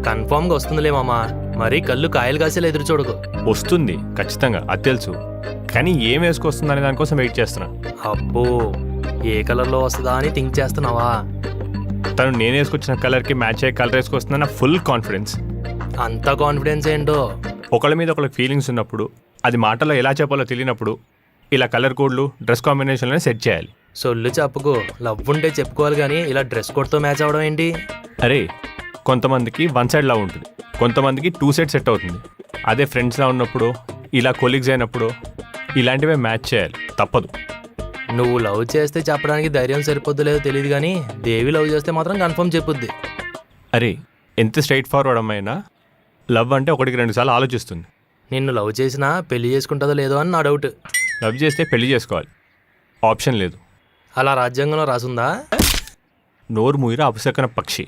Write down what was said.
కన్ఫామ్గా వస్తుందిలే మామా. మరీ కళ్ళు కాయలు కాసేలా ఎదురు చూడకు. వస్తుంది ఖచ్చితంగా, అది తెలుసు. కానీ ఏం వేసుకొస్తుంది అనే దానికోసం వెయిట్ చేస్తున్నా. అబ్బో, ఏ కలర్లో వస్తుందా అని థింక్ చేస్తున్నావా? తను నేను వేసుకొచ్చిన కలర్కి మ్యాచ్ అయ్యే కలర్ వేసుకొస్తుందన్న ఫుల్ కాన్ఫిడెన్స్. అంత కాన్ఫిడెన్స్ ఏంటో. ఒకళ్ళ మీద ఒకళ్ళకి ఫీలింగ్స్ ఉన్నప్పుడు, అది మాటలో ఎలా చెప్పాలో తెలియనప్పుడు ఇలా కలర్ కోడ్లు డ్రెస్ కాంబినేషన్లోనే సెట్ చేయాలి. సొల్లు చెప్పుకో. లవ్ ఉంటే చెప్పుకోవాలి కానీ ఇలా డ్రెస్ కోడ్తో మ్యాచ్ అవ్వడం ఏంటి? అరే, కొంతమందికి వన్ సైడ్ లవ్ ఉంటుంది, కొంతమందికి టూ సైడ్ సెట్ అవుతుంది. అదే ఫ్రెండ్స్లా ఉన్నప్పుడు, ఇలా కొలీగ్స్ అయినప్పుడు ఇలాంటివే మ్యాచ్ చేయాలి, తప్పదు. నువ్వు లవ్ చేస్తే చెప్పడానికి ధైర్యం సరిపోద్దు లేదో తెలియదు కానీ దేవి లవ్ చేస్తే మాత్రం కన్ఫర్మ్ చెప్పుద్ది. అరే, ఎంత స్ట్రైట్ ఫార్వర్డ్ అమ్మాయినా లవ్ అంటే ఒకటికి 2 సార్లు ఆలోచిస్తుంది. నిన్ను లవ్ చేసినా పెళ్లి చేసుకుంటుందో లేదో అని నా డౌట్. లవ్ చేస్తే పెళ్లి చేసుకోవాలి, ఆప్షన్ లేదు. అలా రాజ్యాంగంలో రాసుందా? నోరు మూయిరా అపశకన పక్షి.